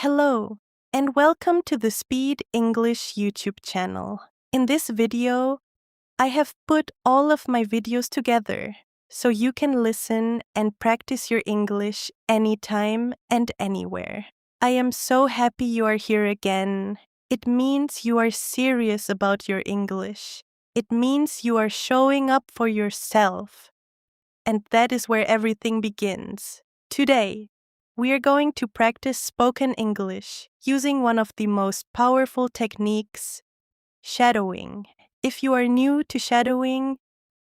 Hello, and welcome to the Speed English YouTube channel. In this video, I have put all of my videos together so you can listen and practice your English anytime and anywhere. I am so happy you are here again. It means you are serious about your English. It means you are showing up for yourself. And that is where everything begins. Today, we are going to practice spoken English using one of the most powerful techniques, shadowing. If you are new to shadowing,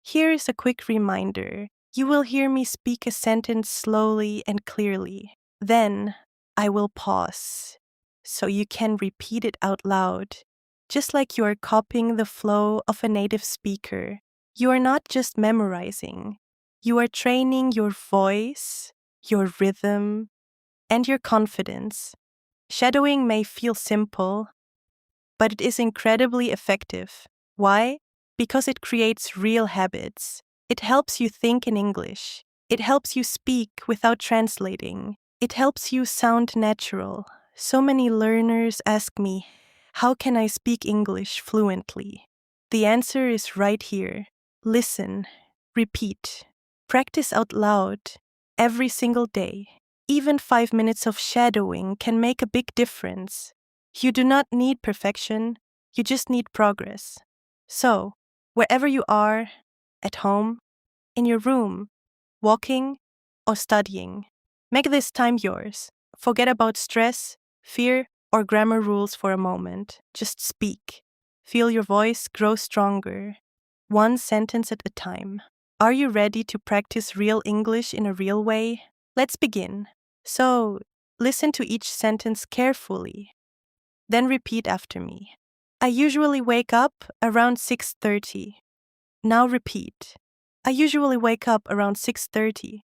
here is a quick reminder. You will hear me speak a sentence slowly and clearly. Then, I will pause, so you can repeat it out loud, just like you are copying the flow of a native speaker. You are not just memorizing. You are training your voice, your rhythm, and your confidence. Shadowing may feel simple, but it is incredibly effective. Why? Because it creates real habits. It helps you think in English. It helps you speak without translating. It helps you sound natural. So many learners ask me, how can I speak English fluently? The answer is right here. Listen, repeat, practice out loud every single day. Even 5 minutes of shadowing can make a big difference. You do not need perfection, you just need progress. So, wherever you are, at home, in your room, walking, or studying, make this time yours. Forget about stress, fear, or grammar rules for a moment. Just speak. Feel your voice grow stronger, one sentence at a time. Are you ready to practice real English in a real way? Let's begin. So, listen to each sentence carefully. Then repeat after me. I usually wake up around 6:30. Now repeat. I usually wake up around 6:30.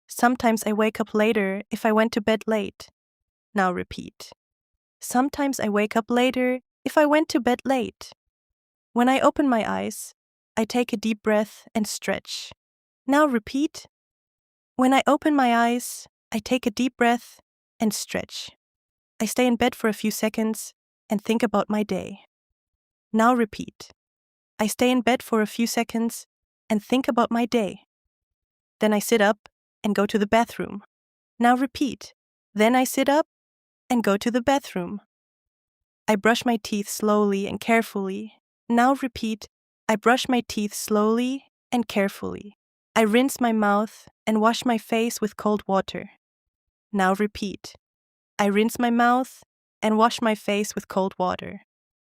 Sometimes I wake up later if I went to bed late. Now repeat. Sometimes I wake up later if I went to bed late. When I open my eyes, I take a deep breath and stretch. Now repeat. When I open my eyes, I take a deep breath and stretch. I stay in bed for a few seconds and think about my day. Now repeat. I stay in bed for a few seconds and think about my day. Then I sit up and go to the bathroom. Now repeat. Then I sit up and go to the bathroom. I brush my teeth slowly and carefully. Now repeat. I brush my teeth slowly and carefully. I rinse my mouth and wash my face with cold water. Now repeat. I rinse my mouth and wash my face with cold water.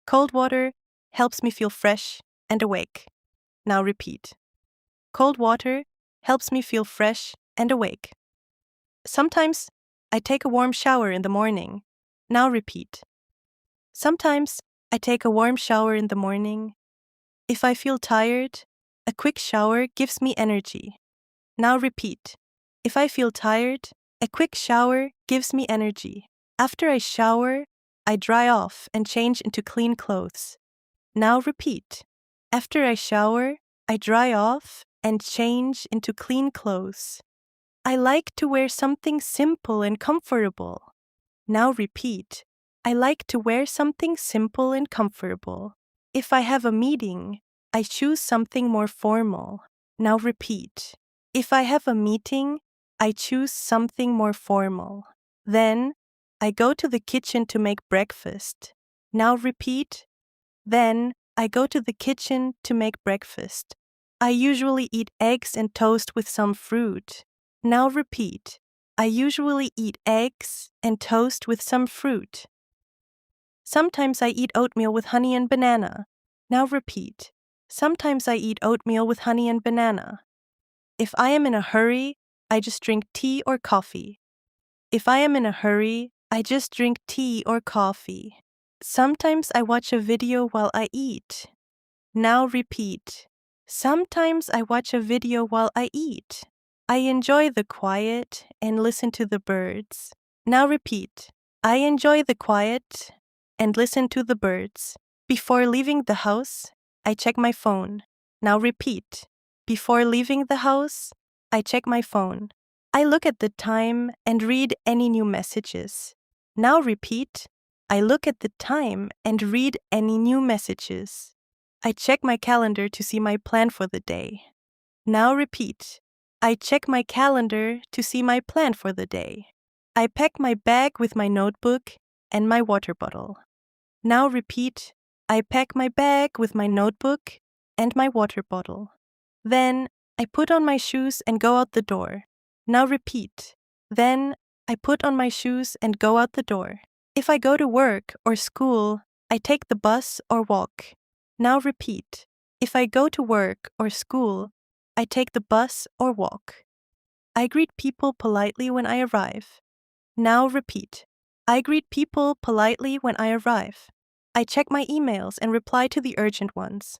Cold water helps me feel fresh and awake. Now repeat. Cold water helps me feel fresh and awake. Sometimes I take a warm shower in the morning. Now repeat. Sometimes I take a warm shower in the morning. If I feel tired, a quick shower gives me energy. Now repeat. If I feel tired, a quick shower gives me energy. After I shower, I dry off and change into clean clothes. Now repeat. After I shower, I dry off and change into clean clothes. I like to wear something simple and comfortable. Now repeat. I like to wear something simple and comfortable. If I have a meeting, I choose something more formal. Now repeat. If I have a meeting, I choose something more formal. Then, I go to the kitchen to make breakfast. Now repeat. Then, I go to the kitchen to make breakfast. I usually eat eggs and toast with some fruit. Now repeat. I usually eat eggs and toast with some fruit. Sometimes I eat oatmeal with honey and banana. Now repeat. Sometimes I eat oatmeal with honey and banana. If I am in a hurry, I just drink tea or coffee. If I am in a hurry, I just drink tea or coffee. Sometimes I watch a video while I eat. Now repeat. Sometimes I watch a video while I eat. I enjoy the quiet and listen to the birds. Now repeat. I enjoy the quiet and listen to the birds. Before leaving the house, I check my phone. Now repeat. Before leaving the house, I check my phone. I look at the time and read any new messages. Now repeat. I look at the time and read any new messages. I check my calendar to see my plan for the day. Now repeat. I check my calendar to see my plan for the day. I pack my bag with my notebook and my water bottle. Now repeat. I pack my bag with my notebook and my water bottle. Then I put on my shoes and go out the door. Now repeat. Then I put on my shoes and go out the door. If I go to work or school, I take the bus or walk. Now repeat. If I go to work or school, I take the bus or walk. I greet people politely when I arrive. Now repeat. I greet people politely when I arrive. I check my emails and reply to the urgent ones.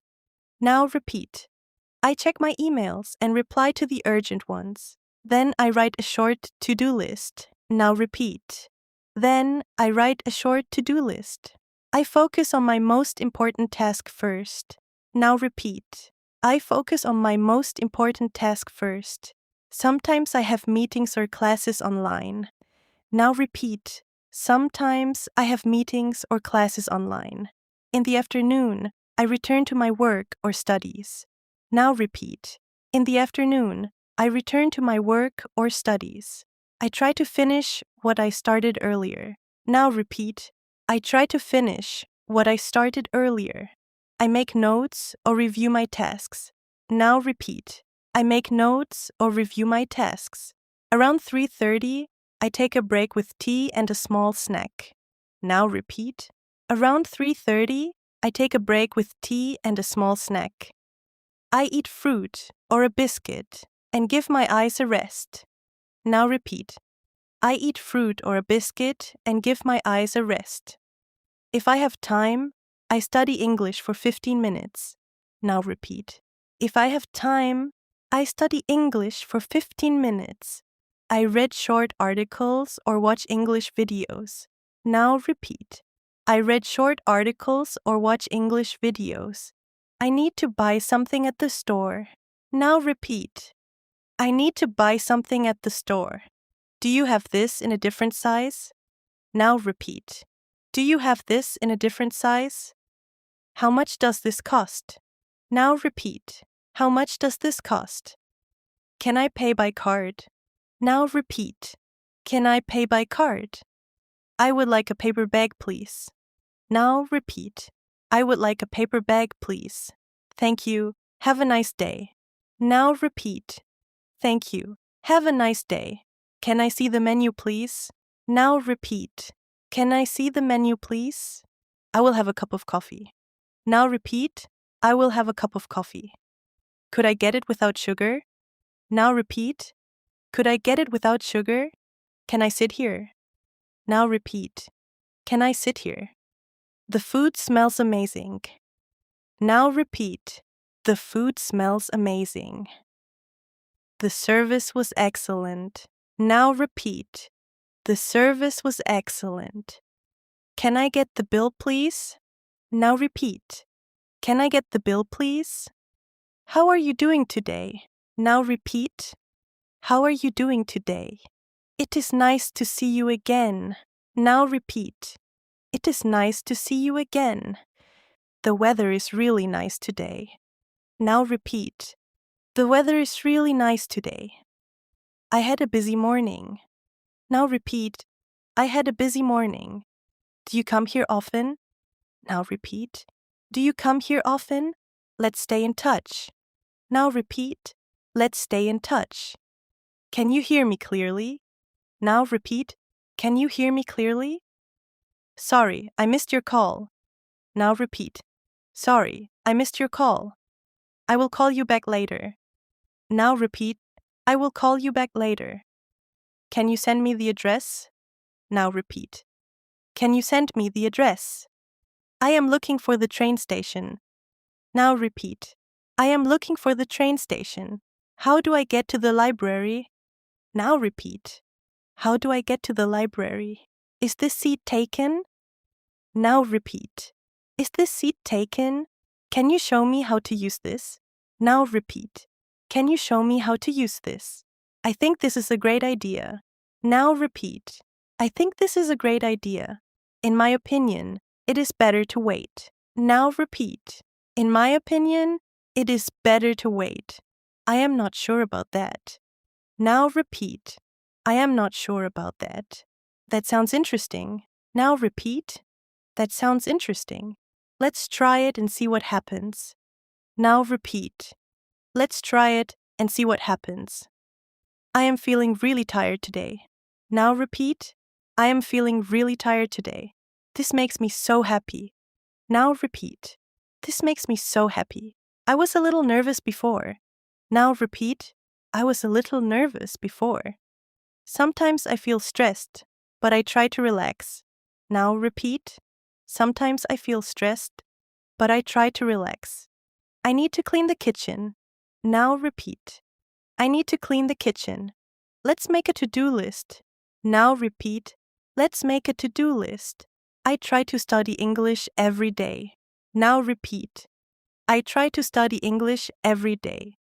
Now repeat. I check my emails and reply to the urgent ones. Then I write a short to-do list. Now repeat. Then I write a short to-do list. I focus on my most important task first. Now repeat. I focus on my most important task first. Sometimes I have meetings or classes online. Now repeat. Sometimes I have meetings or classes online. In the afternoon, I return to my work or studies. Now repeat. In the afternoon, I return to my work or studies. I try to finish what I started earlier. Now repeat. I try to finish what I started earlier. I make notes or review my tasks. Now repeat. I make notes or review my tasks. Around 3:30, I take a break with tea and a small snack. Now repeat. Around 3:30, I take a break with tea and a small snack. I eat fruit or a biscuit and give my eyes a rest. Now repeat. I eat fruit or a biscuit and give my eyes a rest. If I have time, I study English for 15 minutes. Now repeat. If I have time, I study English for 15 minutes. I read short articles or watch English videos. Now repeat. I read short articles or watch English videos. I need to buy something at the store. Now repeat. I need to buy something at the store. Do you have this in a different size? Now repeat. Do you have this in a different size? How much does this cost? Now repeat. How much does this cost? Can I pay by card? Now repeat. Can I pay by card? I would like a paper bag, please. Now repeat. I would like a paper bag, please. Thank you. Have a nice day. Now repeat. Thank you. Have a nice day. Can I see the menu, please? Now repeat. Can I see the menu, please? I will have a cup of coffee. Now repeat. I will have a cup of coffee. Could I get it without sugar? Now repeat. Could I get it without sugar? Can I sit here? Now repeat. Can I sit here? The food smells amazing. Now repeat. The food smells amazing. The service was excellent. Now repeat. The service was excellent. Can I get the bill, please? Now repeat. Can I get the bill, please? How are you doing today? Now repeat. How are you doing today? It is nice to see you again. Now repeat. It is nice to see you again. The weather is really nice today. Now repeat. The weather is really nice today. I had a busy morning. Now repeat. I had a busy morning. Do you come here often? Now repeat. Do you come here often? Let's stay in touch. Now repeat. Let's stay in touch. Can you hear me clearly? Now repeat. Can you hear me clearly? Sorry, I missed your call. Now repeat. Sorry, I missed your call. I will call you back later. Now repeat. I will call you back later. Can you send me the address? Now repeat. Can you send me the address? I am looking for the train station. Now repeat. I am looking for the train station. How do I get to the library? Now repeat. How do I get to the library? Is this seat taken? Now repeat. Is this seat taken? Can you show me how to use this? Now repeat. Can you show me how to use this? I think this is a great idea. Now repeat. I think this is a great idea. In my opinion, it is better to wait. Now repeat. In my opinion, it is better to wait. I am not sure about that. Now repeat. I am not sure about that. That sounds interesting. Now repeat. That sounds interesting. Let's try it and see what happens. Now repeat. Let's try it and see what happens. I am feeling really tired today. Now repeat. I am feeling really tired today. This makes me so happy. Now repeat. This makes me so happy. I was a little nervous before. Now repeat. I was a little nervous before. Sometimes I feel stressed, but I try to relax. Now repeat. Sometimes I feel stressed, but I try to relax. I need to clean the kitchen. Now repeat. I need to clean the kitchen. Let's make a to-do list. Now repeat. Let's make a to-do list. I try to study English every day. Now repeat. I try to study English every day.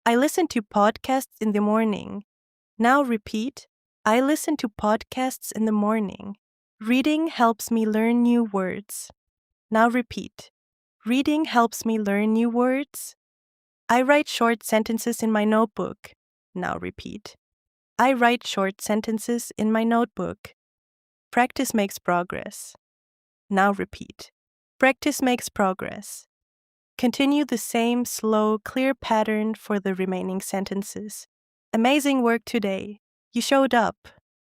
I listen to podcasts in the morning. Now repeat. I listen to podcasts in the morning. Reading helps me learn new words. Now repeat. Reading helps me learn new words. I write short sentences in my notebook. Now repeat. I write short sentences in my notebook. Practice makes progress. Now repeat. Practice makes progress. Continue the same slow, clear pattern for the remaining sentences. Amazing work today. You showed up.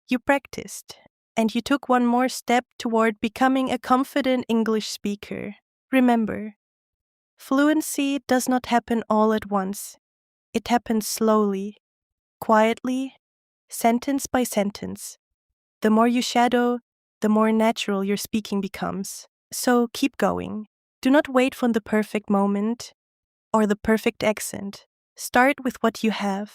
You practiced. And you took one more step toward becoming a confident English speaker. Remember, fluency does not happen all at once. It happens slowly, quietly, sentence by sentence. The more you shadow, the more natural your speaking becomes. So keep going. Do not wait for the perfect moment or the perfect accent. Start with what you have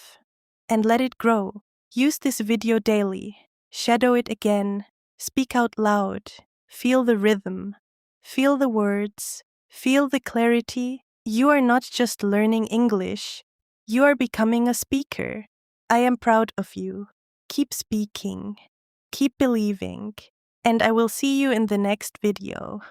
and let it grow. Use this video daily. Shadow it again. Speak out loud. Feel the rhythm. Feel the words. Feel the clarity. You are not just learning English. You are becoming a speaker. I am proud of you. Keep speaking. Keep believing. And I will see you in the next video.